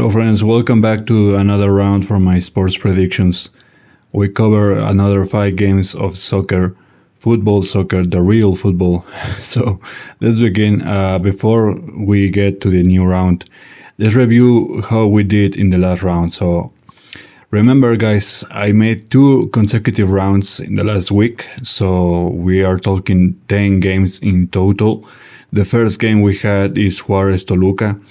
Hello friends, welcome back to another round for my sports predictions. We cover another 5 games of soccer, football soccer, the real football. So let's begin. Before we get to the new round, let's review how we did in the last round. So remember guys, I made 2 consecutive rounds in the last week, so we are talking 10 games in total. The first game we had is Juarez Toluca.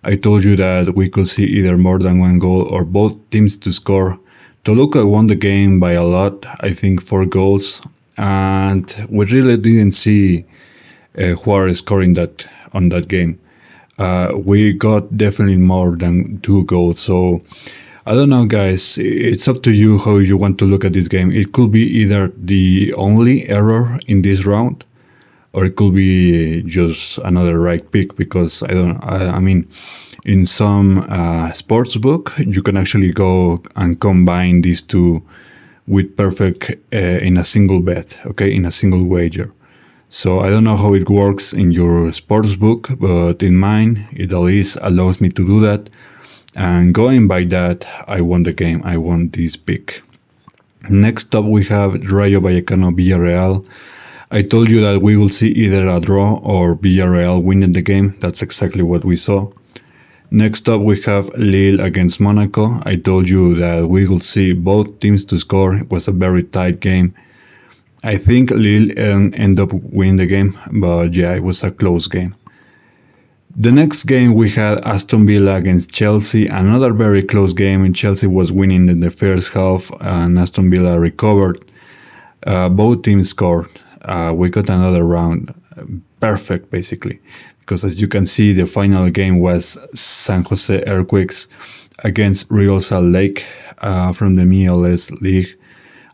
I told you that we could see either more than one goal or both teams to score. Toluca won the game by a lot, I think 4 goals, and we really didn't see Juarez scoring that on that game. We got definitely more than 2 goals, so I don't know guys, it's up to you how you want to look at this game. It could be either the only error in this round, or it could be just another right pick, because I mean, in some sports book you can actually go and combine these two with perfect in a single bet, okay, in a single wager. So I don't know how it works in your sports book, but in mine it at least allows me to do that, and going by that I won the game. I won this pick. Next up we have Rayo Vallecano Villarreal. I told you that we will see either a draw or Villarreal winning the game. That's exactly what we saw. Next up we have Lille against Monaco. I told you that we will see both teams to score. It was a very tight game. I think Lille ended up winning the game, but yeah, it was a close game. The next game we had Aston Villa against Chelsea. Another very close game, and Chelsea was winning in the first half and Aston Villa recovered. Both teams scored. We got another round, perfect basically, because as you can see the final game was San Jose Earthquakes against Real Salt Lake from the MLS League,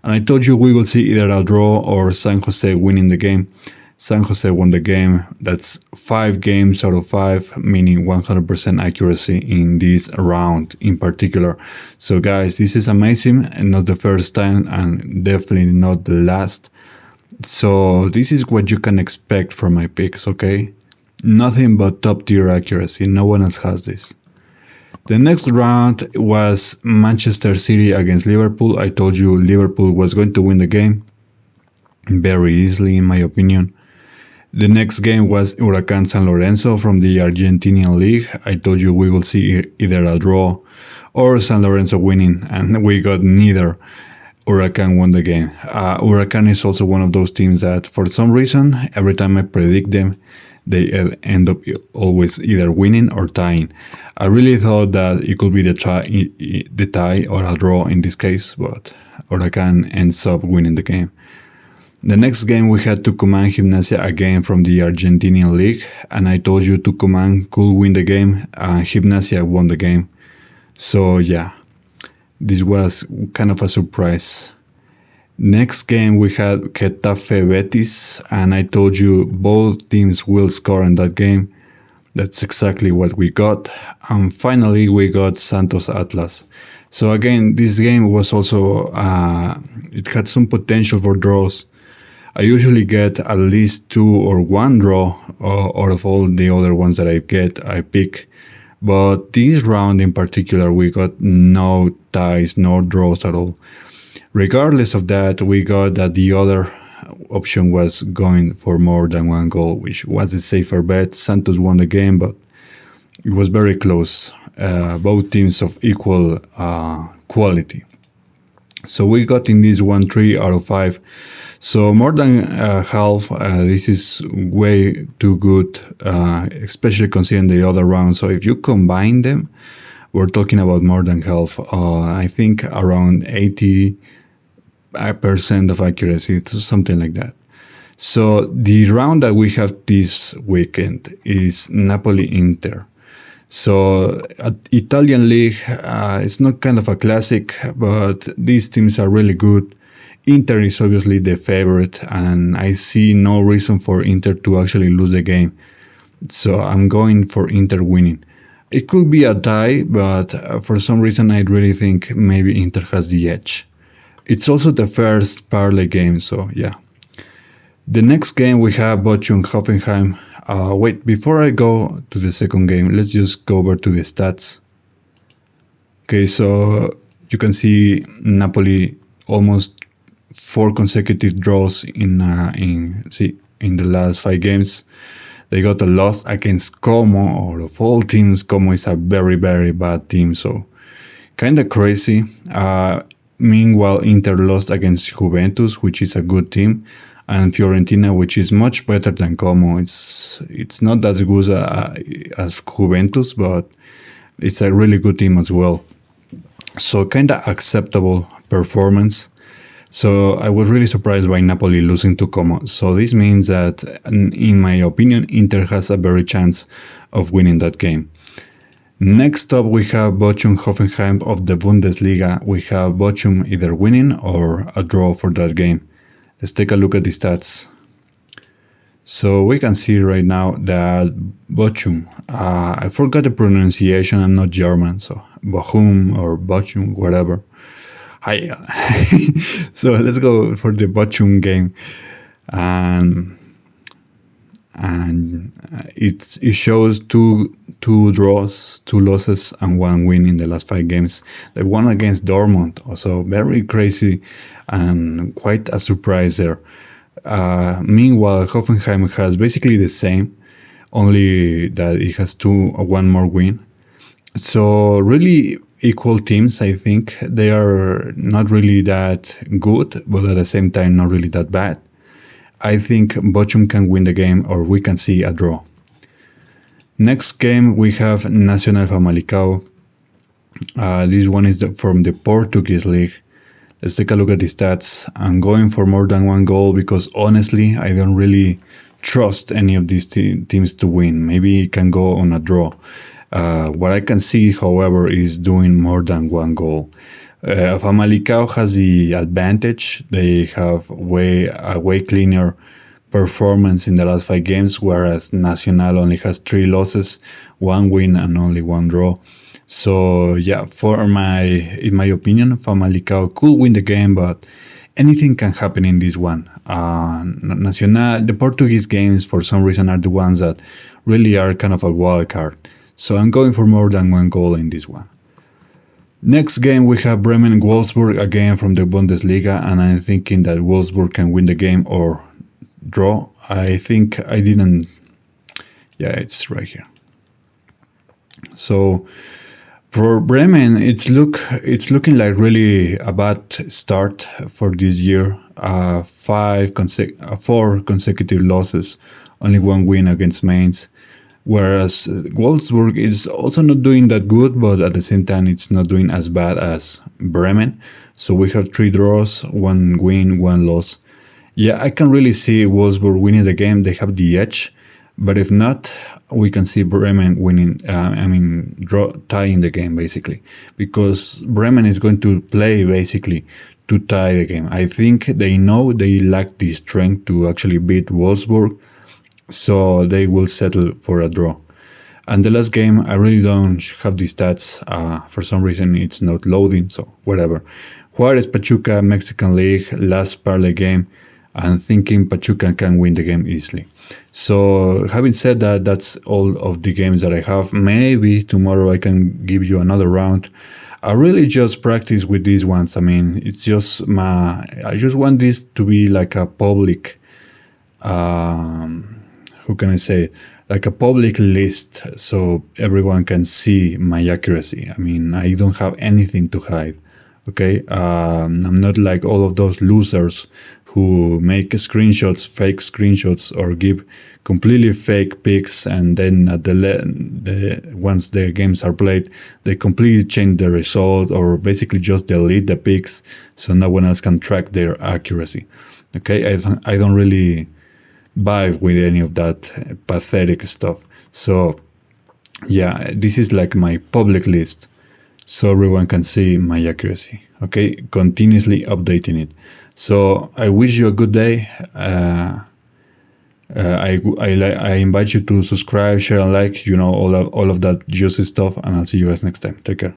and I told you we will see either a draw or San Jose winning the game. San Jose won the game. That's 5 games out of 5, meaning 100% accuracy in this round in particular. So guys, this is amazing, and not the first time and definitely not the last. So this is what you can expect from my picks, okay? Nothing but top tier accuracy, no one else has this. The next round was Manchester City against Liverpool. I told you Liverpool was going to win the game very easily in my opinion. The next game was Huracán San Lorenzo from the Argentinian League. I told you we will see either a draw or San Lorenzo winning, and we got neither. Huracan won the game. Huracan is also one of those teams that for some reason, every time I predict them, they end up always either winning or tying. I really thought that it could be the tie or a draw in this case, but Huracan ends up winning the game. The next game we had Tucumán Gimnasia again from the Argentinian League, and I told you Tucumán could win the game, Gimnasia won the game. So yeah, this was kind of a surprise. Next game we had Getafe Betis, and I told you both teams will score in that game. That's exactly what we got. And finally we got Santos Atlas. So again, this game was also, it had some potential for draws. I usually get at least 2 or 1 draw out of all the other ones that I pick. But this round in particular, we got no ties, no draws at all. Regardless of that, we got that the other option was going for more than 1 goal, which was a safer bet. Santos won the game, but it was very close. Both teams of equal quality. So we got in this one 3 out of 5. So more than half, this is way too good, especially considering the other round. So if you combine them, we're talking about more than half. I think around 80% of accuracy, something like that. So the round that we have this weekend is Napoli-Inter. So Italian league, it's not kind of a classic, but these teams are really good. Inter is obviously the favorite, and I see no reason for Inter to actually lose the game. So I'm going for Inter winning. It could be a tie, but for some reason I really think maybe Inter has the edge. It's also the first parlay game, so yeah. The next game we have Bochum Hoffenheim. Wait, before I go to the second game, let's just go over to the stats. Okay, so you can see Napoli almost 4 consecutive draws in the last 5 games. They got a loss against Como, or of all teams, Como is a very bad team, so kind of crazy. Meanwhile, Inter lost against Juventus, which is a good team, and Fiorentina, which is much better than Como. It's not as good as Juventus, but it's a really good team as well. So kind of acceptable performance. So I was really surprised by Napoli losing to Como. So this means that, in my opinion, Inter has a very chance of winning that game. Next up, we have Bochum Hoffenheim of the Bundesliga. We have Bochum either winning or a draw for that game. Let's take a look at the stats. So we can see right now that Bochum, I forgot the pronunciation, I'm not German, so Bochum or Bochum, whatever. Hi. So let's go for the Bochum game. And it shows two draws, 2 losses, and 1 win in the last 5 games. They won against Dortmund, also very crazy and quite a surprise there. Meanwhile, Hoffenheim has basically the same, only that it has 1 more win. So really equal teams, I think. They are not really that good, but at the same time not really that bad. I think Bochum can win the game, or we can see a draw. Next game we have Nacional Famalicão. This one is from the Portuguese league. Let's take a look at the stats. I'm going for more than 1 goal because honestly I don't really trust any of these teams to win. Maybe it can go on a draw. What I can see, however, is doing more than 1 goal. Famalicão has the advantage. They have a way cleaner performance in the last 5 games, whereas Nacional only has 3 losses, 1 win, and only 1 draw. So yeah, in my opinion, Famalicão could win the game, but anything can happen in this one. Nacional, the Portuguese games, for some reason, are the ones that really are kind of a wild card. So I'm going for more than 1 goal in this one. Next game we have Bremen-Wolfsburg, again from the Bundesliga, and I'm thinking that Wolfsburg can win the game or draw. I think I didn't. Yeah, it's right here. So for Bremen, it's looking like really a bad start for this year. 4 consecutive losses, only 1 win against Mainz. Whereas Wolfsburg is also not doing that good, but at the same time it's not doing as bad as Bremen. So we have 3 draws, 1 win, 1 loss. Yeah, I can really see Wolfsburg winning the game. They have the edge. But if not, we can see Bremen winning, tying the game basically. Because Bremen is going to play basically to tie the game. I think they know they lack the strength to actually beat Wolfsburg. So they will settle for a draw. And the last game, I really don't have the stats. For some reason, it's not loading, so whatever. Juarez Pachuca, Mexican League, last parlay game. I'm thinking Pachuca can win the game easily. So having said that, that's all of the games that I have. Maybe tomorrow I can give you another round. I really just practice with these ones. I mean, it's just I just want this to be like a public, how can I say, like a public list, so everyone can see my accuracy. I mean, I don't have anything to hide. Okay, I'm not like all of those losers who make screenshots, fake screenshots, or give completely fake picks, and then at once the games are played, they completely change the result, or basically just delete the picks, so no one else can track their accuracy. Okay, I don't really vibe with any of that pathetic stuff. So yeah, this is like my public list, so everyone can see my accuracy. Okay, continuously updating it. So I wish you a good day. I invite you to subscribe, share, and like, all of that juicy stuff, and I'll see you guys next time. Take care.